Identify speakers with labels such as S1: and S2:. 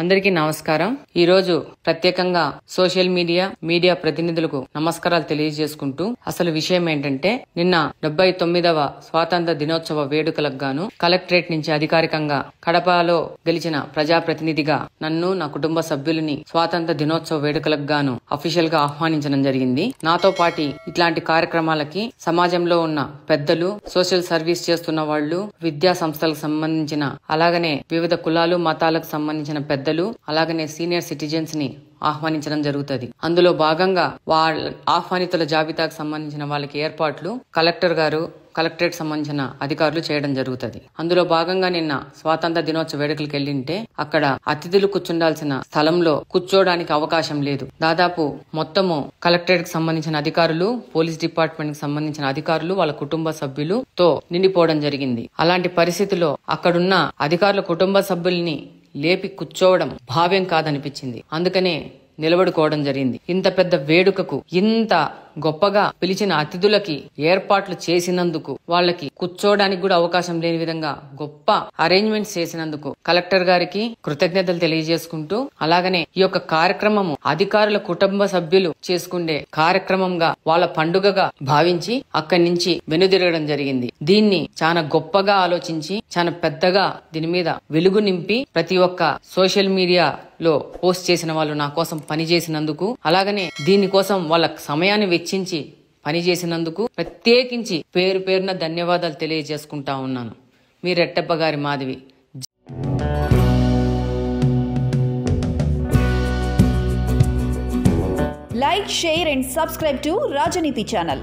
S1: అందరికీ నమస్కారం. ఈ రోజు ప్రత్యేకంగా సోషల్ మీడియా ప్రతినిధులకు నమస్కారాలు తెలియజేసుకుంటూ అసలు విషయం ఏంటంటే నిన్న 79వ స్వాతంత్ర దినోత్సవ వేడుకలకు గాను కలెక్టరేట్ నుంచి అధికారికంగా కడపలో గెలిచిన ప్రజాప్రతినిధిగా నన్ను నా కుటుంబ సభ్యులని స్వాతంత్ర దినోత్సవ వేడుకలకు గాను అఫీషియల్ గా ఆహ్వానించడం జరిగింది. నాతో పాటు ఇట్లాంటి కార్యక్రమాలకి సమాజంలో ఉన్న పెద్దలు, సోషల్ సర్వీస్ చేస్తున్న వాళ్ళు, విద్యా సంస్థలకు సంబంధించిన అలాగనే వివిధ కులాలు మతాలకు సంబంధించిన పెద్దలు, అలాగనే సీనియర్ సిటిజన్స్ ని ఆహ్వానించడం జరుగుతుంది. అందులో భాగంగా వాళ్ళ ఆహ్వానితుల జాబితాకు సంబంధించిన వాళ్ళకి ఏర్పాట్లు కలెక్టర్ గారు, కలెక్టరేట్ సంబంధించిన అధికారులు చేయడం జరుగుతుంది. అందులో భాగంగా నిన్న స్వాతంత్ర దినోత్సవ వేడుకలకు వెళ్ళింటే అక్కడ అతిథులు కూర్చుండాల్సిన స్థలంలో కూర్చోడానికి అవకాశం లేదు. దాదాపు మొత్తము కలెక్టరేట్ కి సంబంధించిన అధికారులు, పోలీస్ డిపార్ట్మెంట్ కి సంబంధించిన అధికారులు, వాళ్ళ కుటుంబ సభ్యులతో నిండిపోవడం జరిగింది. అలాంటి పరిస్థితిలో అక్కడున్న అధికారుల కుటుంబ సభ్యుల్ని లేపి కూర్చోవడం భావ్యం కాదనిపించింది. అందుకనే నిలబడుకోవడం జరిగింది. ఇంత పెద్ద వేడుకకు ఇంత గొప్పగా పిలిచిన అతిథులకి ఏర్పాట్లు చేసినందుకు, వాళ్ళకి కూర్చోడానికి కూడా అవకాశం లేని విధంగా గొప్ప అరేంజ్మెంట్స్ చేసినందుకు కలెక్టర్ గారికి కృతజ్ఞతలు తెలియజేసుకుంటూ, అలాగనే ఈ యొక్క కార్యక్రమము అధికారుల కుటుంబ సభ్యులు చేసుకునే కార్యక్రమంగా వాళ్ళ పండుగగా భావించి అక్కడి నుంచి వెనుదిరగడం జరిగింది. దీన్ని చాలా గొప్పగా ఆలోచించి చాలా పెద్దగా దీని మీద వెలుగు నింపి ప్రతి ఒక్క సోషల్ మీడియాలో పోస్ట్ చేసిన వాళ్ళు నా కోసం పనిచేసినందుకు, అలాగనే దీనికోసం వాళ్ళ సమయాన్ని వెచ్చించి పనిచేసినందుకు ప్రత్యేకించి పేరు పేరున ధన్యవాదాలు తెలియజేసుకుంటా ఉన్నాను. మీ రెట్టప్ప గారి Madhavi.
S2: Like, share and subscribe to Rajaniti channel.